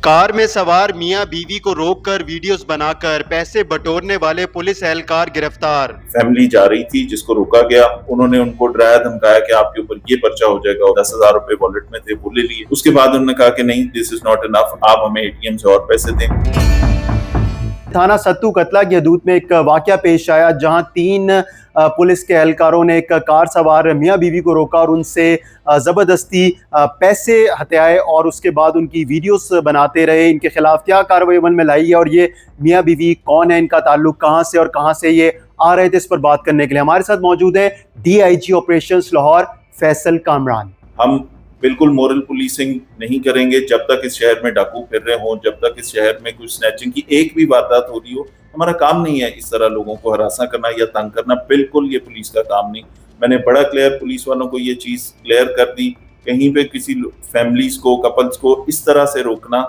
Car में सवार मियां बीवी को रोककर वीडियोस बनाकर पैसे बटोरने वाले पुलिस एहलकार गिरफ्तार। फैमिली जा रही थी जिसको रोका गया, उन्होंने उनको डराया धमकाया कि आपके ऊपर ये पर्चा हो जाएगा और 10,000 रुपए वॉलेट में थे वो ले लिए। उसके बाद उन्होंने कहा कि नहीं, दिस इज नॉट इनफ, आप हमें एटीएम से और पैसे दें। थाना सत्तू कतला की हदूद में एक वाकया पेश आया जहां 3 पुलिस के एहलकारों ने एक कार सवार मियां बीवी को रोका और उनसे ज़बरदस्ती पैसे हथियाए और उसके बाद उनकी वीडियोस बनाते रहे। इनके खिलाफ क्या कार्रवाई अमल में लाई है और ये मियां बीवी कौन है, इनका ताल्लुक कहां से और कहां से ये आ रहे थे, इस पर बात करने के लिए हमारे साथ मौजूद है DIG ऑपरेशंस लाहौर फैसल कामरान। हम बिल्कुल मोरल पुलिसिंग नहीं करेंगे जब तक इस शहर में डाकू फिर रहे हों, जब तक इस शहर में कुछ स्नैचिंग की एक भी वारदात हो रही हो। हमारा काम नहीं है इस तरह लोगों को हरासा करना या तंग करना, बिल्कुल ये पुलिस का काम नहीं। मैंने बड़ा क्लियर पुलिस वालों को ये चीज क्लियर कर दी, कहीं पे किसी फैमिलीज को, कपल्स को इस तरह से रोकना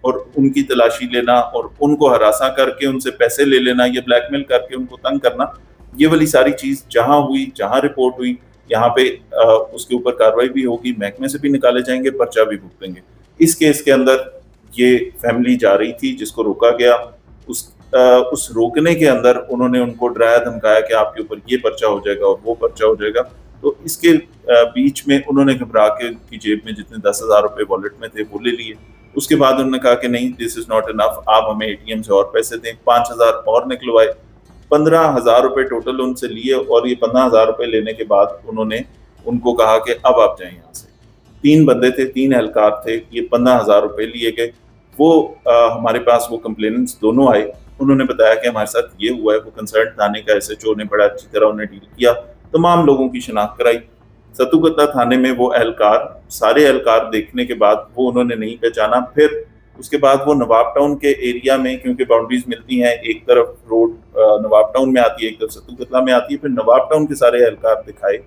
और उनकी तलाशी लेना और उनको हरासा करके उनसे पैसे ले लेना या ब्लैकमेल करके उनको तंग करना, ये वाली सारी चीज जहां हुई, जहां रिपोर्ट हुई, यहाँ पे उसके ऊपर कार्रवाई भी होगी, महकमे से भी निकाले जाएंगे, पर्चा भी भुगतेंगे। इस केस के अंदर ये फैमिली जा रही थी जिसको रोका गया, उस रोकने के अंदर उन्होंने उनको डराया धमकाया कि आपके ऊपर ये पर्चा हो जाएगा और वो पर्चा हो जाएगा। तो इसके बीच में उन्होंने घबरा के उनकी जेब में जितने 10,000 रुपए वॉलेट में थे वो ले लिए। उसके बाद उन्होंने कहा कि नहीं, दिस इज नॉट इनफ, आप हमें एटीएम से और पैसे दें। 5,000 और निकलवाए, 15,000 रुपए टोटल उनसे लिए और ये 15,000 रुपए लेने के बाद उन्होंने उनको कहा कि अब आप जाएं यहाँ से। 3 बंदे थे, 3 एहलकार थे, ये 15,000 रुपए लिए गए। वो हमारे पास वो कंप्लेनेंट्स दोनों आए, उन्होंने बताया कि हमारे साथ ये हुआ है। वो कंसर्न थाने का SHO ने बड़ा अच्छी तरह उन्हें डील किया, तमाम लोगों की शिनाख्त कराई। सत्तू कतला थाने में वो एहलकार, सारे एहलकार देखने के बाद वो उन्होंने नहीं पहचाना। फिर उसके बाद वो नवाब टाउन के एरिया में, क्योंकि बाउंड्रीज मिलती हैं, एक तरफ रोड नवाब टाउन में आती है, एक तरफ सत्तू कतला में आती है, फिर नवाब टाउन के सारे एहलकार दिखाए,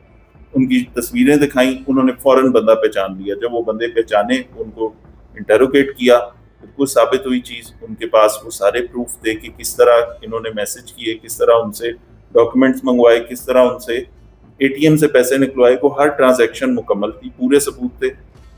उनकी तस्वीरें दिखाई, उन्होंने फौरन बंदा पहचान लिया। जब वो बंदे पहचाने, उनको इंटेरोगेट किया, बिल्कुल साबित हुई चीज़, उनके पास वो सारे प्रूफ थे कि किस तरह इन्होंने मैसेज किए, किस तरह उनसे डॉक्यूमेंट्स मंगवाए, किस तरह उनसे ATM से पैसे निकलवाए, को हर ट्रांजैक्शन मुकम्मल थी, पूरे सबूत थे।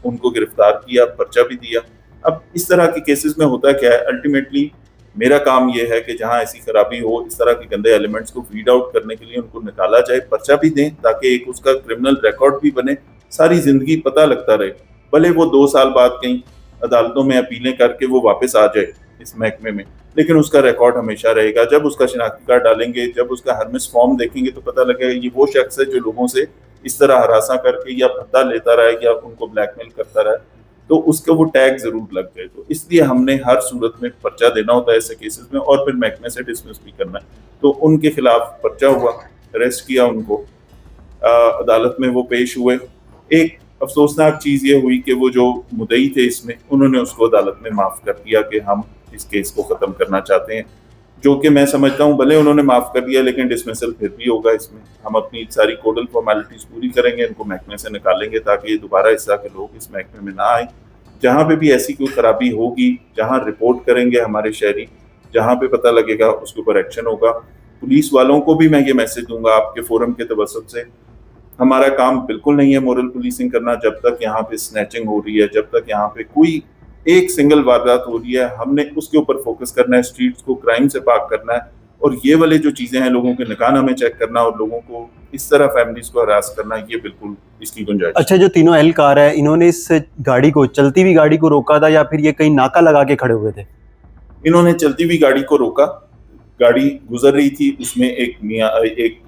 उनको गिरफ्तार किया, पर्चा भी दिया। अब इस तरह के केसेस में होता क्या है, अल्टीमेटली मेरा काम ये है कि जहां ऐसी खराबी हो, इस तरह के गंदे एलिमेंट्स को वीड आउट करने के लिए उनको निकाला जाए, पर्चा भी दें, ताकि एक उसका क्रिमिनल रिकॉर्ड भी बने, सारी जिंदगी पता लगता रहे। भले वो 2 साल बाद कहीं अदालतों में अपीलें करके वो वापस आ जाए इस महकमे में, लेकिन उसका रिकॉर्ड हमेशा रहेगा। जब उसका शिनाख्ती कार्ड डालेंगे, जब उसका हरमिस फॉर्म देखेंगे, तो पता लगेगा ये वो शख्स है जो लोगों से इस तरह हरासा करके या भत्ता लेता रहा है या उनको ब्लैकमेल करता रहा है, तो उसका वो टैग जरूर लग जाए। तो इसलिए हमने हर सूरत में पर्चा देना होता है ऐसे केसेस में, और फिर महकमे से डिसमिस भी करना है। तो उनके खिलाफ पर्चा हुआ, अरेस्ट किया उनको, अदालत में वो पेश हुए। एक अफसोसनाक चीज़ ये हुई कि वो जो मुद्दई थे इसमें, उन्होंने उसको अदालत में माफ़ कर दिया कि हम इस केस को ख़त्म करना चाहते हैं, जो कि मैं समझता हूँ भले उन्होंने माफ़ कर दिया, लेकिन डिसमिसल फिर भी होगा इसमें। हम अपनी सारी कोडल फॉर्मेलिटीज़ पूरी करेंगे, इनको महकमे से निकालेंगे ताकि दोबारा इस तरह के लोग इस महकमे में ना आए। जहाँ पे भी ऐसी कोई खराबी होगी, जहाँ रिपोर्ट करेंगे हमारे शहरी, जहाँ पे पता लगेगा उसके ऊपर एक्शन होगा। पुलिस वालों को भी मैं ये मैसेज दूंगा आपके फोरम के तवसत से, हमारा काम बिल्कुल नहीं है मोरल पुलिसिंग करना। जब तक यहाँ पे स्नैचिंग हो रही है, जब तक यहाँ पे कोई एक सिंगल वारदात हो रही है, हमने उसके ऊपर फोकस करना है, स्ट्रीट्स को क्राइम से पाक करना है। और ये वाले जो चीज़ें हैं, लोगों के निकाह में चेक करना और लोगों को इस तरह फैमिलीज को हरास करना, ये बिल्कुल इसकी गुंजाइश। अच्छा, जो तीनों एहलकार है, इन्होंने इस गाड़ी को, चलती हुई गाड़ी को रोका था या फिर ये कहीं नाका लगा के खड़े हुए थे? इन्होंने चलती हुई गाड़ी को रोका, गाड़ी गुजर रही थी, उसमें एक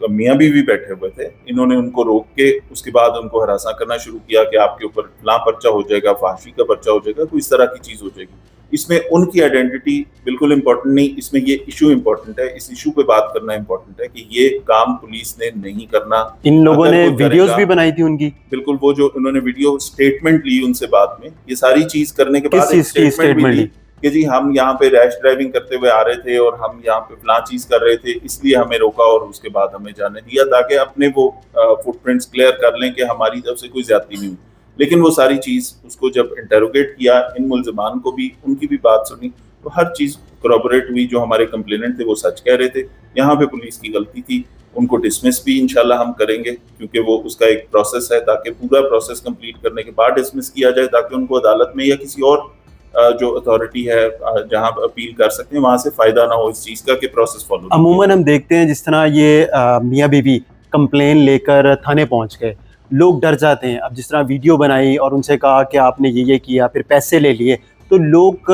मियाँ बीवी बैठे हुए थे। इन्होंने उनको रोक के उसके बाद उनको हरासा करना शुरू किया कि आपके ऊपर फलां पर्चा हो जाएगा, फांसी का पर्चा हो जाएगा, तो इस तरह की चीज़ हो जाएगी। इसमें उनकी आइडेंटिटी बिल्कुल इंपॉर्टेंट नहीं, इसमें ये इशू इंपॉर्टेंट है। इस इशू पे बात करना इंपॉर्टेंट है कि ये काम पुलिस ने नहीं करना। इन लोगों ने वीडियोस भी बनाई थी उनकी, बिल्कुल, वो जो उन्होंने वीडियो स्टेटमेंट ली उनसे बाद में, ये सारी चीज करने के बाद स्टेटमेंट ली कि जी हम यहाँ पे रैश ड्राइविंग करते हुए आ रहे थे और हम यहाँ पे फलां चीज कर रहे थे, इसलिए हमें रोका और उसके बाद हमें जाने दिया, ताकि अपने वो फुटप्रिंट्स क्लियर कर लें कि हमारी तरफ से कोई ज्यादती नहीं हुई। लेकिन वो सारी चीज उसको जब इंटेरोगेट किया, इन मुल्जिमान को भी, उनकी भी बात सुनी, तो हर चीज कोरॉबोरेट हुई। जो हमारे कंप्लेनेंट थे वो सच कह रहे थे, यहाँ पे पुलिस की गलती थी। उनको डिसमिस भी इंशाल्लाह हम करेंगे, क्योंकि वो उसका एक प्रोसेस है, ताकि पूरा प्रोसेस कंप्लीट करने के बाद डिसमिस किया जाए, ताकि उनको अदालत में या किसी और जो अथॉरिटी है जहां अपील कर सकते हैं, वहां से फायदा ना हो इस चीज का कि प्रोसेस फॉलो। अमूमन हम देखते हैं जिस तरह ये मियाँ बीवी कंप्लेन लेकर थाने पहुंच गए, लोग डर जाते हैं। अब जिस तरह वीडियो बनाई और उनसे कहा कि आपने ये किया, फिर पैसे ले लिए, तो लोग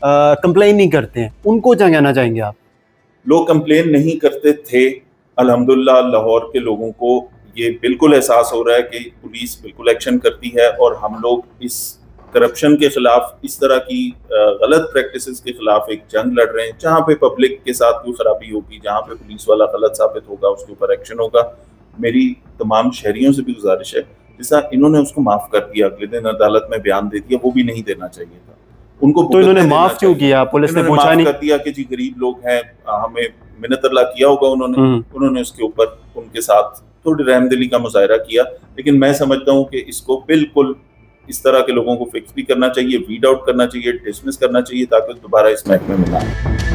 कंप्लेन नहीं करते हैं। उनको क्या कहना चाहेंगे आप? लोग कंप्लेन नहीं करते थे। अल्हम्दुलिल्लाह लाहौर के लोगों को ये बिल्कुल एहसास हो रहा है कि पुलिस बिल्कुल एक्शन करती है, और हम लोग इस करप्शन के खिलाफ, इस तरह की गलत प्रैक्टिसेस के खिलाफ एक जंग लड़ रहे हैं। जहाँ पे पब्लिक के साथ कोई खराबी होगी, जहाँ पे पुलिस वाला गलत साबित होगा, उसके ऊपर एक्शन होगा। मेरी तमाम शहरियों से भी गुजारिश है, जैसा इन्होंने उसको माफ कर दिया, अगले दिन अदालत में बयान दे दिया, वो भी नहीं देना चाहिए था उनको। तो इन्होंने माफ क्यों किया? पुलिस ने पूछा नहीं? कर दिया कि जी गरीब लोग हैं, हमें मिन्नत अल्लाह किया होगा उन्होंने उसके ऊपर उनके साथ थोड़ी रहमदिली का मुजाहरा किया। लेकिन मैं समझता हूँ कि इसको बिल्कुल इस तरह के लोगों को फिक्स भी करना चाहिए, वीड आउट करना चाहिए, डिसमिस करना चाहिए, ताकि दोबारा इस महकमे में ना आए।